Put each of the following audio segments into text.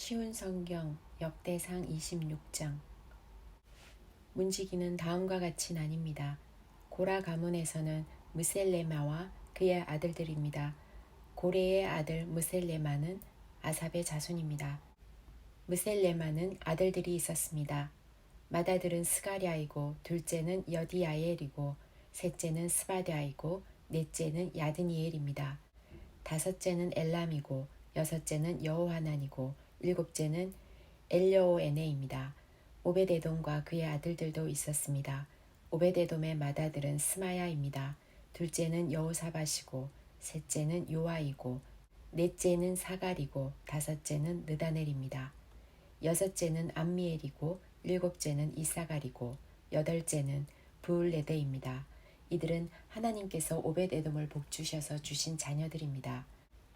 쉬운 성경 역대상 26장. 문지기는 다음과 같이 나뉩니다. 고라 가문에서는 무셀레마와 그의 아들들입니다. 고레의 아들 무셀레마는 아삽의 자손입니다. 무셀레마는 아들들이 있었습니다. 맏아들은 스가랴이고 둘째는 여디야엘이고 셋째는 스바랴이고 넷째는 야드니엘입니다. 다섯째는 엘람이고 여섯째는 여호하난이고 일곱째는 엘여호에네입니다. 오벳에돔과 그의 아들들도 있었습니다. 오벳에돔의 맏아들은 스마야입니다. 둘째는 여호사밧이고 셋째는 요아이고 넷째는 사갈이고 다섯째는 느다넬입니다. 여섯째는 암미엘이고 일곱째는 이사갈이고 여덟째는 브울레데입니다. 이들은 하나님께서 오벳에돔을 복주셔서 주신 자녀들입니다.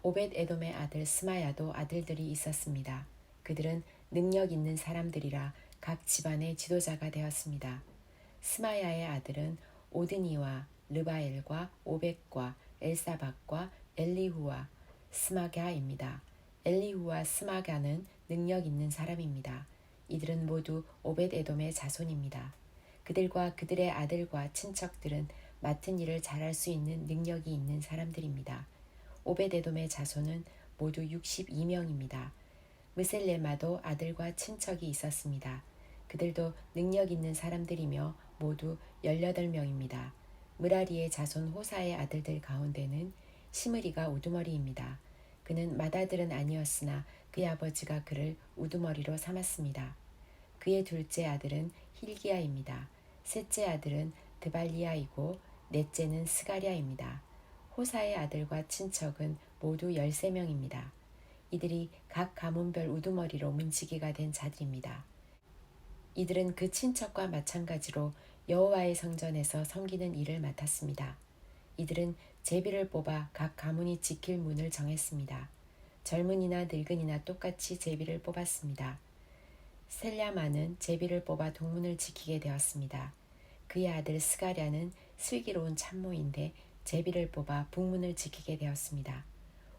오벳에돔의 아들 스마야도 아들들이 있었습니다. 그들은 능력 있는 사람들이라 각 집안의 지도자가 되었습니다. 스마야의 아들은 오드니와 르바엘과 오벳과 엘사박과 엘리후와 스마갸입니다. 엘리후와 스마갸는 능력 있는 사람입니다. 이들은 모두 오벳에돔의 자손입니다. 그들과 그들의 아들과 친척들은 맡은 일을 잘할 수 있는 능력이 있는 사람들입니다. 오벳에돔의 자손은 모두 62명입니다. 무셀레마도 아들과 친척이 있었습니다. 그들도 능력 있는 사람들이며 모두 18명입니다. 무라리의 자손 호사의 아들들 가운데는 시므리가 우두머리입니다. 그는 맏아들은 아니었으나 그의 아버지가 그를 우두머리로 삼았습니다. 그의 둘째 아들은 힐기야입니다. 셋째 아들은 드발리야이고 넷째는 스가랴입니다. 호사의 아들과 친척은 모두 13명입니다. 이들이 각 가문별 우두머리로 문지기가 된 자들입니다. 이들은 그 친척과 마찬가지로 여호와의 성전에서 섬기는 일을 맡았습니다. 이들은 제비를 뽑아 각 가문이 지킬 문을 정했습니다. 젊은이나 늙은이나 똑같이 제비를 뽑았습니다. 셀랴마는 제비를 뽑아 동문을 지키게 되었습니다. 그의 아들 스가랴는 슬기로운 참모인데 제비를 뽑아 북문을 지키게 되었습니다.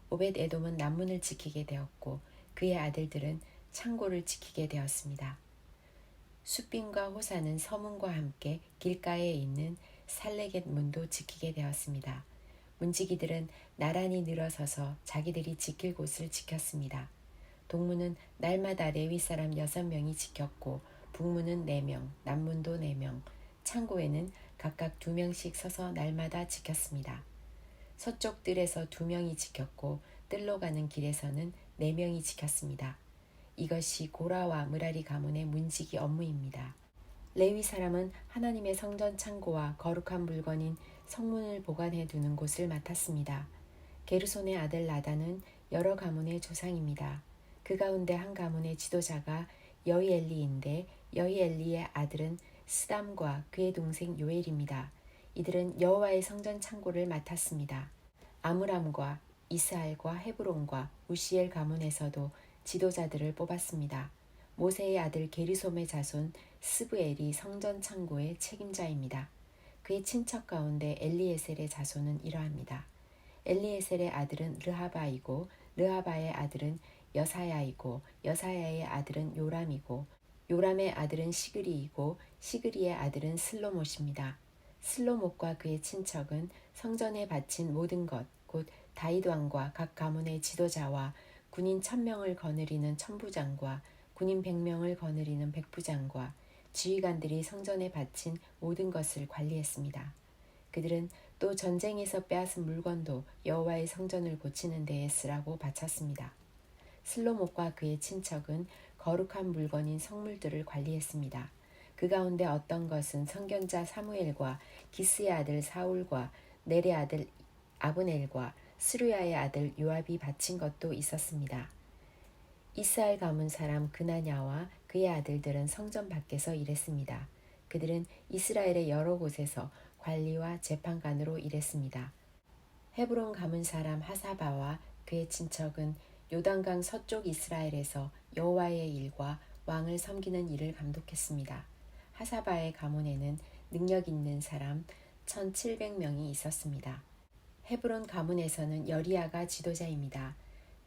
오벳에돔은 남문을 지키게 되었고 그의 아들들은 창고를 지키게 되었습니다. 숫빈과 호사는 서문과 함께 길가에 있는 살레겟 문도 지키게 되었습니다. 문지기들은 나란히 늘어서서 자기들이 지킬 곳을 지켰습니다. 동문은 날마다 레위 사람 6명이 지켰고 북문은 4명, 남문도 4명, 창고에는 각각 2명씩 서서 날마다 지켰습니다. 서쪽 뜰에서 2명이 지켰고 뜰로 가는 길에서는 4명이 지켰습니다. 이것이 고라와 무라리 가문의 문지기 업무입니다. 레위 사람은 하나님의 성전 창고와 거룩한 물건인 성문을 보관해 두는 곳을 맡았습니다. 게르손의 아들 나단은 여러 가문의 조상입니다. 그 가운데 한 가문의 지도자가 여이엘리인데 여이엘리의 아들은 스담과 그의 동생 요엘입니다. 이들은 여호와의 성전 창고를 맡았습니다. 아므람과 이스알과 헤브론과 우시엘 가문에서도 지도자들을 뽑았습니다. 모세의 아들 게르솜의 자손 스브엘이 성전 창고의 책임자입니다. 그의 친척 가운데 엘리에셀의 자손은 이러합니다. 엘리에셀의 아들은 르하바이고 르하바의 아들은 여사야이고 여사야의 아들은 요람이고 요람의 아들은 시그리이고 시그리의 아들은 슬로못입니다. 슬로못과 그의 친척은 성전에 바친 모든 것, 곧 다윗 왕과 각 가문의 지도자와 군인 1000명을 거느리는 천부장과 군인 100명을 거느리는 백부장과 지휘관들이 성전에 바친 모든 것을 관리했습니다. 그들은 또 전쟁에서 빼앗은 물건도 여호와의 성전을 고치는 데에 쓰라고 바쳤습니다. 슬로못과 그의 친척은 거룩한 물건인 성물들을 관리했습니다. 그 가운데 어떤 것은 선견자 사무엘과 기스의 아들 사울과 넬의 아들 아브넬과 스루야의 아들 요압이 바친 것도 있었습니다. 이스라엘 가문 사람 그나냐와 그의 아들들은 성전 밖에서 일했습니다. 그들은 이스라엘의 여러 곳에서 관리와 재판관으로 일했습니다. 헤브론 가문 사람 하사바와 그의 친척은 요단강 서쪽 이스라엘에서 여호와의 일과 왕을 섬기는 일을 감독했습니다. 하사바의 가문에는 능력 있는 사람 1700명이 있었습니다. 헤브론 가문에서는 여리야가 지도자입니다.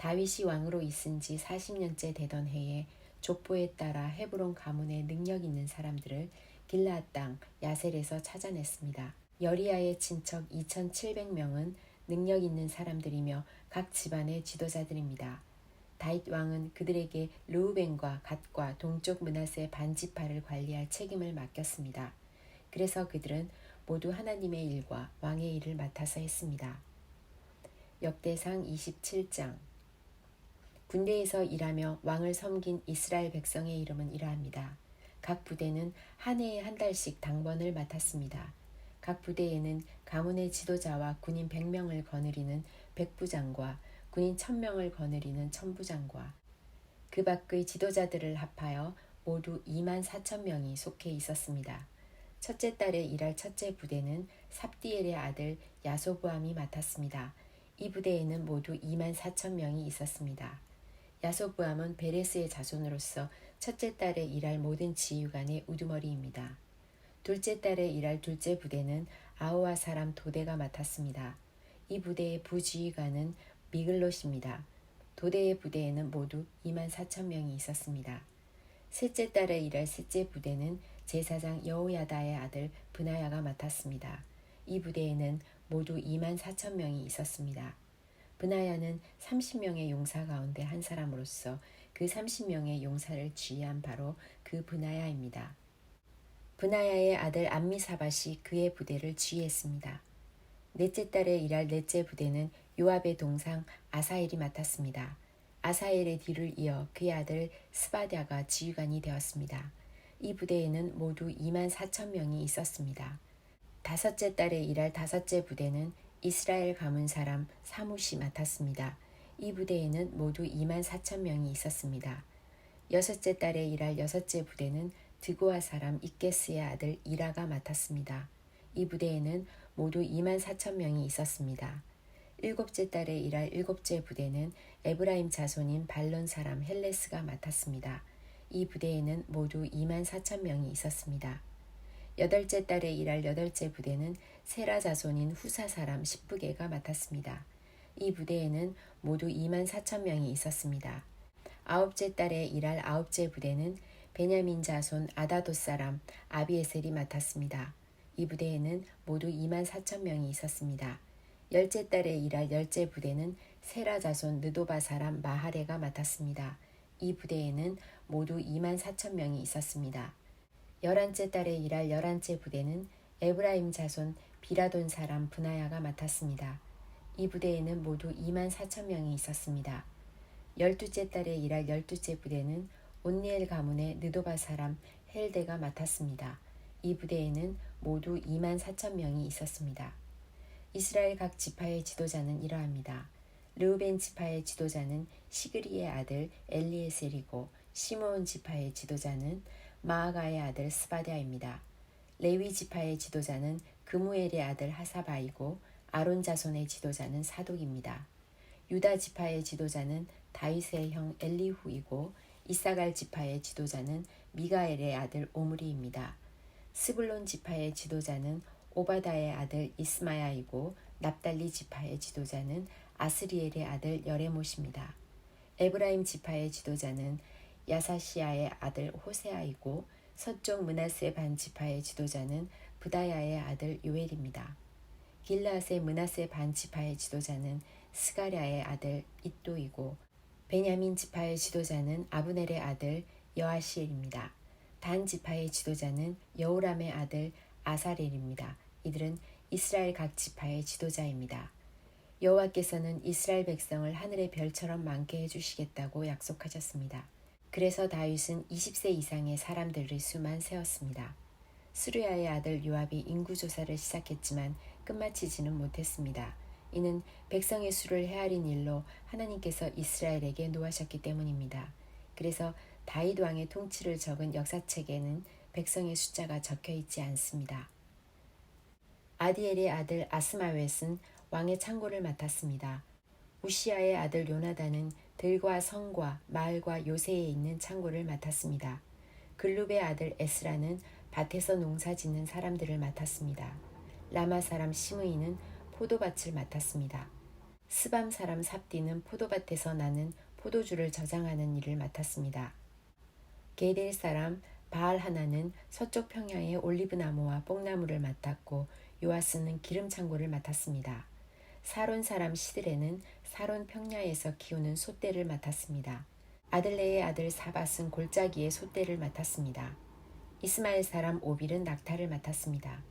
다윗이 왕으로 있은 지 40년째 되던 해에 족보에 따라 헤브론 가문의 능력 있는 사람들을 길르앗 땅 야셀에서 찾아냈습니다. 여리야의 친척 2,700명은 능력 있는 사람들이며 각 집안의 지도자들입니다. 다윗 왕은 그들에게 르우벤과 갓과 동쪽 므낫세 반지파를 관리할 책임을 맡겼습니다. 그래서 그들은 모두 하나님의 일과 왕의 일을 맡아서 했습니다. 역대상 27장. 군대에서 일하며 왕을 섬긴 이스라엘 백성의 이름은 이러합니다. 각 부대는 한 해에 한 달씩 당번을 맡았습니다. 각 부대에는 가문의 지도자와 군인 100명을 거느리는 백부장과 군인 1000명을 거느리는 천부장과 그 밖의 지도자들을 합하여 모두 24,000명이 속해 있었습니다. 첫째 달에 일할 첫째 부대는 삽디엘의 아들 야소부암이 맡았습니다. 이 부대에는 모두 24,000명이 있었습니다. 야소부암은 베레스의 자손으로서 첫째 달에 일할 모든 지휘관의 우두머리입니다. 둘째 달에 일할 둘째 부대는 아우아 사람 도대가 맡았습니다. 이 부대의 부지휘관은 미글롯입니다. 도대의 부대에는 모두 24,000명이 있었습니다. 셋째 달에 일할 셋째 부대는 제사장 여호야다의 아들 브나야가 맡았습니다. 이 부대에는 모두 24,000명이 있었습니다. 브나야는 30명의 용사 가운데 한 사람으로서 그 30명의 용사를 지휘한 바로 그 브나야입니다. 브나야의 아들 암미사밧이 그의 부대를 지휘했습니다. 넷째 달에 일할 넷째 부대는 요압의 동상 아사엘이 맡았습니다. 아사엘의 뒤를 이어 그의 아들 스바랴가 지휘관이 되었습니다. 이 부대에는 모두 24,000명이 있었습니다. 다섯째 달에 일할 다섯째 부대는 이스라엘 가문 사람 사무시 맡았습니다. 이 부대에는 모두 24,000명이 있었습니다. 여섯째 달에 일할 여섯째 부대는 드고아 사람 이게스의 아들 이라가 맡았습니다. 이 부대에는 모두 24,000명이 있었습니다. 일곱째 달에 일할 일곱째 부대는 에브라임 자손인 발론 사람 헬레스가 맡았습니다. 이 부대에는 모두 24,000명이 있었습니다. 여덟째 달에 일할 여덟째 부대는 세라 자손인 후사 사람 십부게가 맡았습니다. 이 부대에는 모두 24,000명이 있었습니다. 아홉째 달에 일할 아홉째 부대는 베냐민 자손 아다도 사람 아비에셀이 맡았습니다. 이 부대에는 모두 24,000명이 있었습니다. 열째 달에 일할 열째 부대는 세라 자손 느도바 사람 마하레가 맡았습니다. 이 부대에는 모두 24,000명이 있었습니다. 열한째 달에 일할 열한째 부대는 에브라임 자손 비라돈 사람 브나야가 맡았습니다. 이 부대에는 모두 24,000명이 있었습니다. 열두째 달에 일할 열두째 부대는 온니엘 가문의 느도바 사람 헬데가 맡았습니다. 이 부대에는 모두 24,000명이 있었습니다. 이스라엘 각 지파의 지도자는 이러합니다. 르우벤 지파의 지도자는 시그리의 아들 엘리에셀이고 시므온 지파의 지도자는 마아가의 아들 스바랴입니다. 레위 지파의 지도자는 그무엘의 아들 하사바이고 아론 자손의 지도자는 사독입니다. 유다 지파의 지도자는 다윗의 형 엘리후이고 이사갈 지파의 지도자는 미가엘의 아들 오므리입니다. 스불론 지파의 지도자는 오바다의 아들 이스마야이고 납달리 지파의 지도자는 아스리엘의 아들 여레못입니다. 에브라임 지파의 지도자는 야사시아의 아들 호세아이고 서쪽 므낫세 반 지파의 지도자는 부다야의 아들 요엘입니다. 길르앗의 므낫세 반 지파의 지도자는 스가랴의 아들 잇도이고 베냐민 지파의 지도자는 아브넬의 아들 여아시엘입니다. 단 지파의 지도자는 여우람의 아들 아사렐입니다. 이들은 이스라엘 각 지파의 지도자입니다. 여호와께서는 이스라엘 백성을 하늘의 별처럼 많게 해주시겠다고 약속하셨습니다. 그래서 다윗은 20세 이상의 사람들의 수만 세었습니다. 스루야의 아들 요압이 인구조사를 시작했지만 끝마치지는 못했습니다. 이는 백성의 수를 헤아린 일로 하나님께서 이스라엘에게 노하셨기 때문입니다. 그래서 다윗 왕의 통치를 적은 역사책에는 백성의 숫자가 적혀 있지 않습니다. 아디엘의 아들 아스마웻은 왕의 창고를 맡았습니다. 우시아의 아들 요나단은 들과 성과 마을과 요새에 있는 창고를 맡았습니다. 글룹의 아들 에스라는 밭에서 농사 짓는 사람들을 맡았습니다. 라마 사람 시므이는 포도밭을 맡았습니다. 스밤 사람 삽디는 포도밭에서 나는 포도주를 저장하는 일을 맡았습니다. 게델 사람 바알하나는 서쪽 평야의 올리브나무와 뽕나무를 맡았고 요아스는 기름 창고를 맡았습니다. 사론 사람 시드레는 사론 평야에서 키우는 솥대를 맡았습니다. 아들레의 아들 사밧은 골짜기의 솥대를 맡았습니다. 이스마엘 사람 오빌은 낙타를 맡았습니다.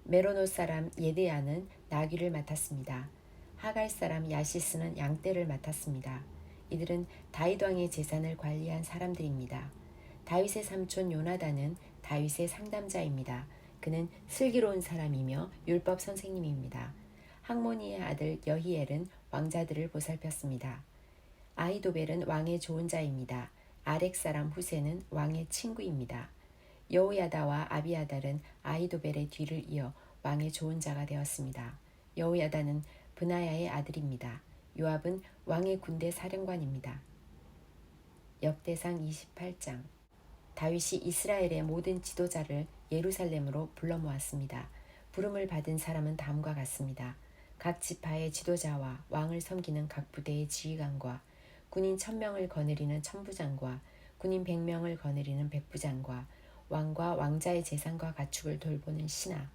메로노 사람 예드야는 나귀를 맡았습니다. 하갈 사람 야시스는 양떼를 맡았습니다. 이들은 다윗 왕의 재산을 관리한 사람들입니다. 다윗의 삼촌 요나단은 다윗의 상담자입니다. 그는 슬기로운 사람이며 율법 선생님입니다. 학모니의 아들 여히엘은 왕자들을 보살폈습니다. 아히도벨은 왕의 좋은 자입니다. 아렉 사람 후세는 왕의 친구입니다. 여호야다와 아비아달은 아히도벨의 뒤를 이어 왕의 좋은 자가 되었습니다. 여호야다는 브나야의 아들입니다. 요압은 왕의 군대 사령관입니다. 역대상 28장. 다윗이 이스라엘의 모든 지도자를 예루살렘으로 불러 모았습니다. 부름을 받은 사람은 다음과 같습니다. 각 지파의 지도자와 왕을 섬기는 각 부대의 지휘관과 군인 1000명을 거느리는 천부장과 군인 100명을 거느리는 백부장과 왕과 왕자의 재산과 가축을 돌보는 신하,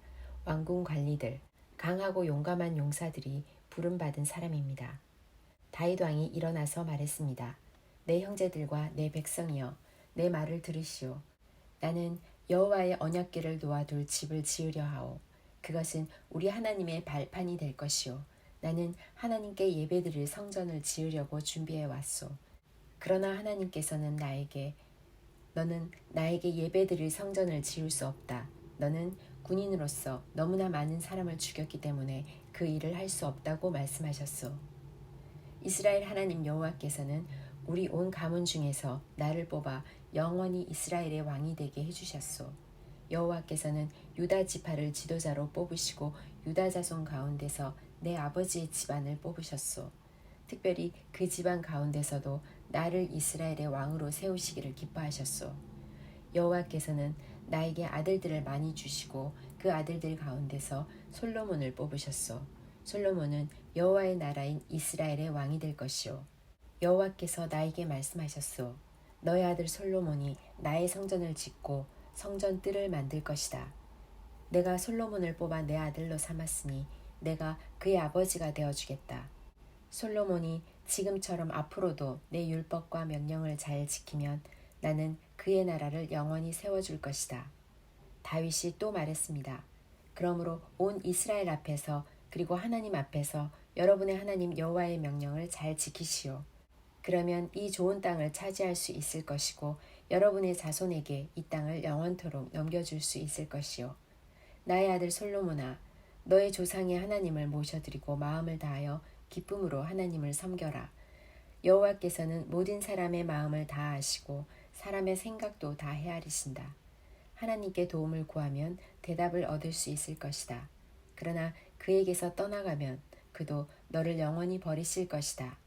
왕궁 관리들, 강하고 용감한 용사들이 부름받은 사람입니다. 다윗 왕이 일어나서 말했습니다. 내 형제들과 내 백성이여, 내 말을 들으시오. 나는 여호와의 언약궤를 놓아둘 집을 지으려 하오. 그것은 우리 하나님의 발판이 될 것이오. 나는 하나님께 예배드릴 성전을 지으려고 준비해 왔소. 그러나 하나님께서는 너는 나에게 예배드릴 성전을 지을 수 없다. 너는 군인으로서 너무나 많은 사람을 죽였기 때문에 그 일을 할 수 없다고 말씀하셨소. 이스라엘 하나님 여호와께서는 우리 온 가문 중에서 나를 뽑아 영원히 이스라엘의 왕이 되게 해주셨소. 여호와께서는 유다 지파를 지도자로 뽑으시고 유다 자손 가운데서 내 아버지의 집안을 뽑으셨소. 특별히 그 집안 가운데서도 나를 이스라엘의 왕으로 세우시기를 기뻐하셨소. 여호와께서는 나에게 아들들을 많이 주시고 그 아들들 가운데서 솔로몬을 뽑으셨소. 솔로몬은 여호와의 나라인 이스라엘의 왕이 될 것이요. 여호와께서 나에게 말씀하셨소. 너의 아들 솔로몬이 나의 성전을 짓고 성전 뜰을 만들 것이다. 내가 솔로몬을 뽑아 내 아들로 삼았으니 내가 그의 아버지가 되어주겠다. 솔로몬이 지금처럼 앞으로도 내 율법과 명령을 잘 지키면 나는 그의 나라를 영원히 세워줄 것이다. 다윗이 또 말했습니다. 그러므로 온 이스라엘 앞에서 그리고 하나님 앞에서 여러분의 하나님 여호와의 명령을 잘 지키시오. 그러면 이 좋은 땅을 차지할 수 있을 것이고 여러분의 자손에게 이 땅을 영원토록 넘겨줄 수 있을 것이요. 나의 아들 솔로몬아, 너의 조상의 하나님을 모셔드리고 마음을 다하여 기쁨으로 하나님을 섬겨라. 여호와께서는 모든 사람의 마음을 다 아시고 사람의 생각도 다 헤아리신다. 하나님께 도움을 구하면 대답을 얻을 수 있을 것이다. 그러나 그에게서 떠나가면 그도 너를 영원히 버리실 것이다.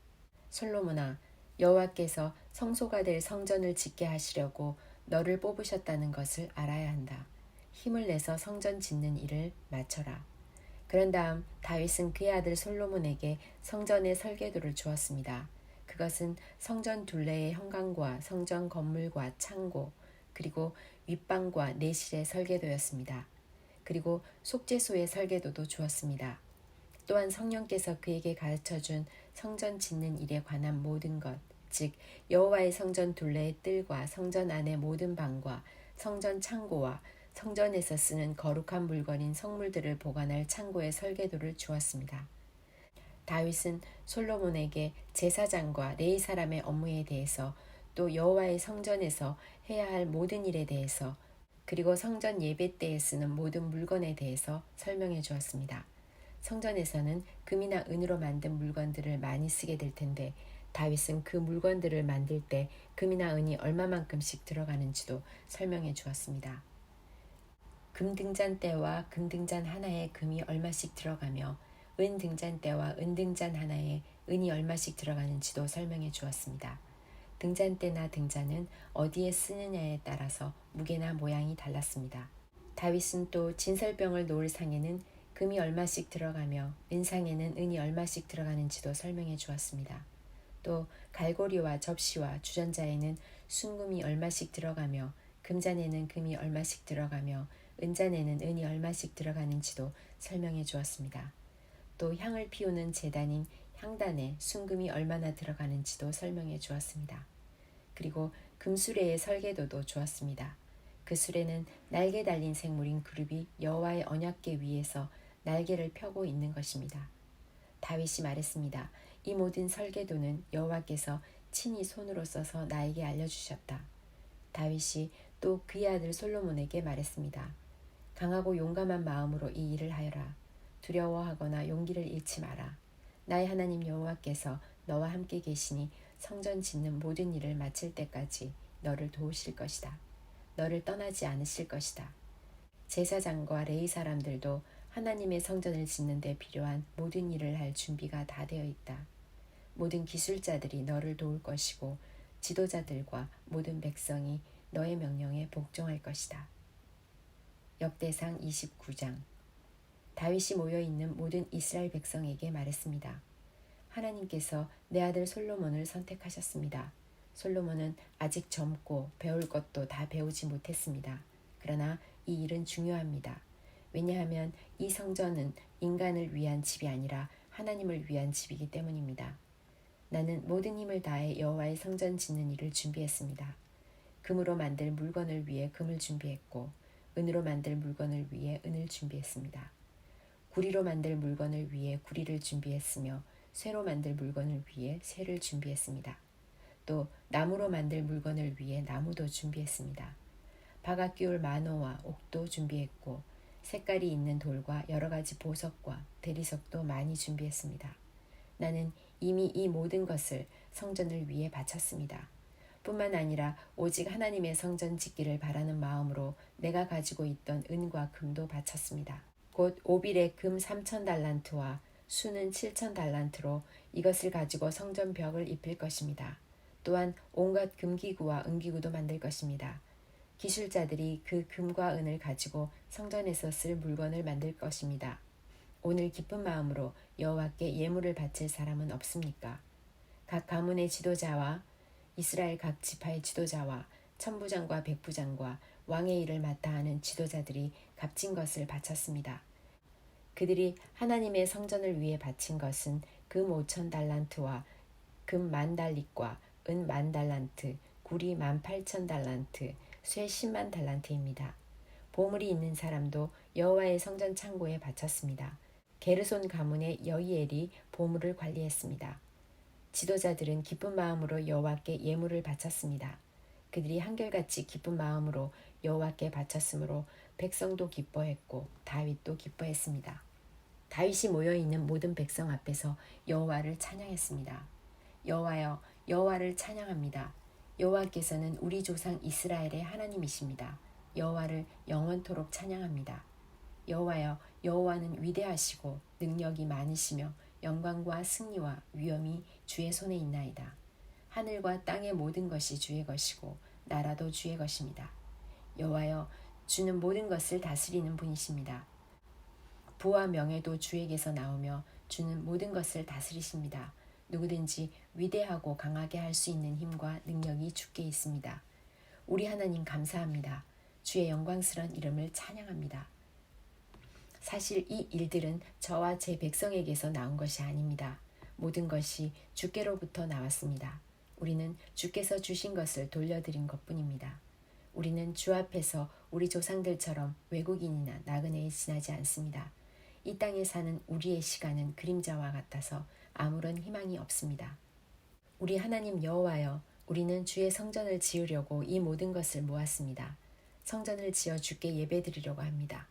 솔로몬아, 여호와께서 성소가 될 성전을 짓게 하시려고 너를 뽑으셨다는 것을 알아야 한다. 힘을 내서 성전 짓는 일을 마쳐라. 그런 다음 다윗은 그의 아들 솔로몬에게 성전의 설계도를 주었습니다. 그것은 성전 둘레의 현관과 성전 건물과 창고, 그리고 윗방과 내실의 설계도였습니다. 그리고 속죄소의 설계도도 주었습니다. 또한 성령께서 그에게 가르쳐준 성전 짓는 일에 관한 모든 것, 즉 여호와의 성전 둘레의 뜰과 성전 안의 모든 방과 성전 창고와 성전에서 쓰는 거룩한 물건인 성물들을 보관할 창고의 설계도를 주었습니다. 다윗은 솔로몬에게 제사장과 레위 사람의 업무에 대해서 또 여호와의 성전에서 해야 할 모든 일에 대해서 그리고 성전 예배 때에 쓰는 모든 물건에 대해서 설명해 주었습니다. 성전에서는 금이나 은으로 만든 물건들을 많이 쓰게 될 텐데 다윗은 그 물건들을 만들 때 금이나 은이 얼마만큼씩 들어가는지도 설명해 주었습니다. 금등잔대와 금등잔 하나에 금이 얼마씩 들어가며 은등잔대와 은등잔 하나에 은이 얼마씩 들어가는지도 설명해 주었습니다. 등잔대나 등잔은 어디에 쓰느냐에 따라서 무게나 모양이 달랐습니다. 다윗은 또 진설병을 놓을 상에는 금이 얼마씩 들어가며 은상에는 은이 얼마씩 들어가는지도 설명해 주었습니다. 또 갈고리와 접시와 주전자에는 순금이 얼마씩 들어가며 금잔에는 금이 얼마씩 들어가며 은잔에는 은이 얼마씩 들어가는지도 설명해 주었습니다. 또 향을 피우는 제단인 향단에 순금이 얼마나 들어가는지도 설명해 주었습니다. 그리고 금수레의 설계도도 주었습니다. 그 수레는 날개 달린 생물인 그룹이 여호와의 언약궤 위에서 날개를 펴고 있는 것입니다. 다윗이 말했습니다. 이 모든 설계도는 여호와께서 친히 손으로 써서 나에게 알려주셨다. 다윗이 또 그의 아들 솔로몬에게 말했습니다. 강하고 용감한 마음으로 이 일을 하여라. 두려워하거나 용기를 잃지 마라. 나의 하나님 여호와께서 너와 함께 계시니 성전 짓는 모든 일을 마칠 때까지 너를 도우실 것이다. 너를 떠나지 않으실 것이다. 제사장과 레위 사람들도 하나님의 성전을 짓는 데 필요한 모든 일을 할 준비가 다 되어 있다. 모든 기술자들이 너를 도울 것이고 지도자들과 모든 백성이 너의 명령에 복종할 것이다. 역대상 29장. 다윗이 모여있는 모든 이스라엘 백성에게 말했습니다. 하나님께서 내 아들 솔로몬을 선택하셨습니다. 솔로몬은 아직 젊고 배울 것도 다 배우지 못했습니다. 그러나 이 일은 중요합니다. 왜냐하면 이 성전은 인간을 위한 집이 아니라 하나님을 위한 집이기 때문입니다. 나는 모든 힘을 다해 여호와의 성전 짓는 일을 준비했습니다. 금으로 만들 물건을 위해 금을 준비했고 은으로 만들 물건을 위해 은을 준비했습니다. 구리로 만들 물건을 위해 구리를 준비했으며 쇠로 만들 물건을 위해 쇠를 준비했습니다. 또 나무로 만들 물건을 위해 나무도 준비했습니다. 박아 끼울 마노와 옥도 준비했고 색깔이 있는 돌과 여러 가지 보석과 대리석도 많이 준비했습니다. 나는 이미 이 모든 것을 성전을 위해 바쳤습니다. 뿐만 아니라 오직 하나님의 성전 짓기를 바라는 마음으로 내가 가지고 있던 은과 금도 바쳤습니다. 곧 오빌의 금 3,000달란트와 수는 7,000달란트로 이것을 가지고 성전 벽을 입힐 것입니다. 또한 온갖 금기구와 은기구도 만들 것입니다. 기술자들이 그 금과 은을 가지고 성전에서 쓸 물건을 만들 것입니다. 오늘 기쁜 마음으로 여호와께 예물을 바칠 사람은 없습니까? 각 가문의 지도자와 이스라엘 각 지파의 지도자와 천부장과 백부장과 왕의 일을 맡아 하는 지도자들이 값진 것을 바쳤습니다. 그들이 하나님의 성전을 위해 바친 것은 금 5,000달란트와 금 10,000달릿과 은 10,000달란트, 구리 18,000달란트, 쇠 100,000달란트입니다. 보물이 있는 사람도 여호와의 성전 창고에 바쳤습니다. 게르손 가문의 여이엘이 보물을 관리했습니다. 지도자들은 기쁜 마음으로 여호와께 예물을 바쳤습니다. 그들이 한결같이 기쁜 마음으로 여호와께 바쳤으므로 백성도 기뻐했고 다윗도 기뻐했습니다. 다윗이 모여있는 모든 백성 앞에서 여호와를 찬양했습니다. 여호와여, 여호와를 찬양합니다. 여호와께서는 우리 조상 이스라엘의 하나님이십니다. 여호와를 영원토록 찬양합니다. 여호와여, 여호와는 위대하시고 능력이 많으시며 영광과 승리와 위엄이 주의 손에 있나이다. 하늘과 땅의 모든 것이 주의 것이고 나라도 주의 것입니다. 여호와여, 주는 모든 것을 다스리는 분이십니다. 부와 명예도 주에게서 나오며 주는 모든 것을 다스리십니다. 누구든지 위대하고 강하게 할 수 있는 힘과 능력이 주께 있습니다. 우리 하나님 감사합니다. 주의 영광스러운 이름을 찬양합니다. 사실 이 일들은 저와 제 백성에게서 나온 것이 아닙니다. 모든 것이 주께로부터 나왔습니다. 우리는 주께서 주신 것을 돌려드린 것뿐입니다. 우리는 주 앞에서 우리 조상들처럼 외국인이나 나그네에 지나지 않습니다. 이 땅에 사는 우리의 시간은 그림자와 같아서 아무런 희망이 없습니다. 우리 하나님 여호와여, 우리는 주의 성전을 지으려고 이 모든 것을 모았습니다. 성전을 지어 주께 예배드리려고 합니다.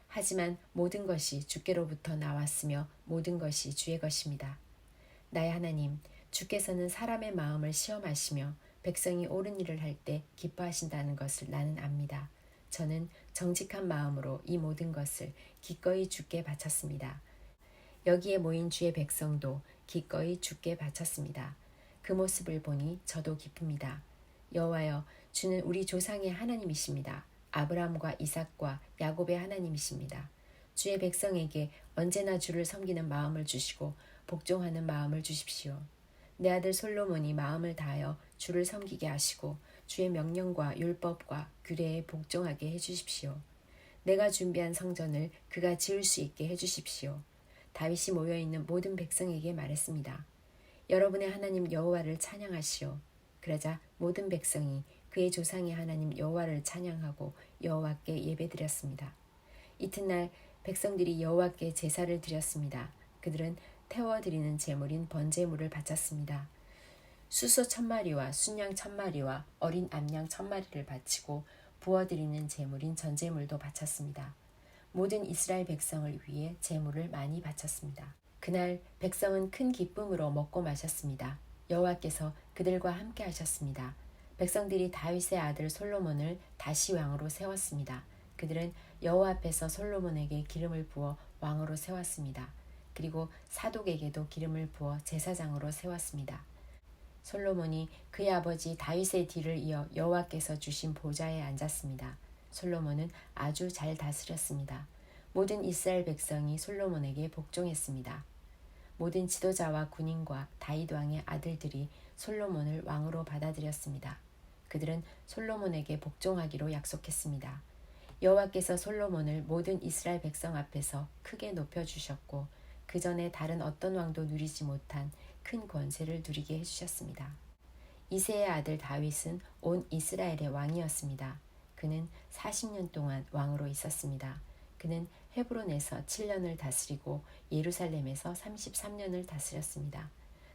하지만 모든 것이 주께로부터 나왔으며 모든 것이 주의 것입니다. 나의 하나님, 주께서는 사람의 마음을 시험하시며 백성이 옳은 일을 할 때 기뻐하신다는 것을 나는 압니다. 저는 정직한 마음으로 이 모든 것을 기꺼이 주께 바쳤습니다. 여기에 모인 주의 백성도 기꺼이 주께 바쳤습니다. 그 모습을 보니 저도 기쁩니다. 여호와여, 주는 우리 조상의 하나님이십니다. 아브라함과 이삭과 야곱의 하나님이십니다. 주의 백성에게 언제나 주를 섬기는 마음을 주시고 복종하는 마음을 주십시오. 내 아들 솔로몬이 마음을 다하여 주를 섬기게 하시고 주의 명령과 율법과 규례에 복종하게 해주십시오. 내가 준비한 성전을 그가 지을 수 있게 해주십시오. 다윗이 모여있는 모든 백성에게 말했습니다. 여러분의 하나님 여호와를 찬양하시오. 그러자 모든 백성이 그의 조상의 하나님 여호와를 찬양하고 여호와께 예배드렸습니다. 이튿날 백성들이 여호와께 제사를 드렸습니다. 그들은 태워드리는 제물인 번제물을 바쳤습니다. 수소 1000마리와 순양 1000마리와 어린 암양 1000마리를 바치고 부어드리는 제물인 전제물도 바쳤습니다. 모든 이스라엘 백성을 위해 제물을 많이 바쳤습니다. 그날 백성은 큰 기쁨으로 먹고 마셨습니다. 여호와께서 그들과 함께 하셨습니다. 백성들이 다윗의 아들 솔로몬을 다시 왕으로 세웠습니다. 그들은 여호와 앞에서 솔로몬에게 기름을 부어 왕으로 세웠습니다. 그리고 사독에게도 기름을 부어 제사장으로 세웠습니다. 솔로몬이 그의 아버지 다윗의 뒤를 이어 여호와께서 주신 보좌에 앉았습니다. 솔로몬은 아주 잘 다스렸습니다. 모든 이스라엘 백성이 솔로몬에게 복종했습니다. 모든 지도자와 군인과 다윗 왕의 아들들이 솔로몬을 왕으로 받아들였습니다. 그들은 솔로몬에게 복종하기로 약속했습니다. 여호와께서 솔로몬을 모든 이스라엘 백성 앞에서 크게 높여주셨고 그 전에 다른 어떤 왕도 누리지 못한 큰 권세를 누리게 해주셨습니다. 이새의 아들 다윗은 온 이스라엘의 왕이었습니다. 그는 40년 동안 왕으로 있었습니다. 그는 헤브론에서 7년을 다스리고 예루살렘에서 33년을 다스렸습니다.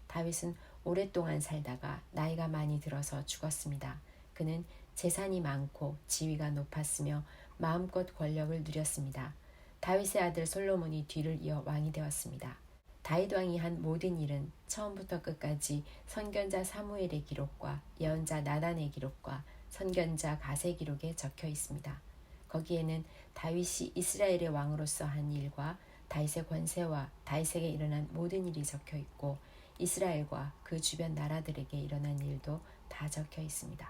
다윗은 오랫동안 살다가 나이가 많이 들어서 죽었습니다. 그는 재산이 많고 지위가 높았으며 마음껏 권력을 누렸습니다. 다윗의 아들 솔로몬이 뒤를 이어 왕이 되었습니다. 다윗 왕이 한 모든 일은 처음부터 끝까지 선견자 사무엘의 기록과 예언자 나단의 기록과 선견자 갓의 기록에 적혀 있습니다. 거기에는 다윗이 이스라엘의 왕으로서 한 일과 다윗의 권세와 다윗에게 일어난 모든 일이 적혀 있고 이스라엘과 그 주변 나라들에게 일어난 일도 다 적혀 있습니다.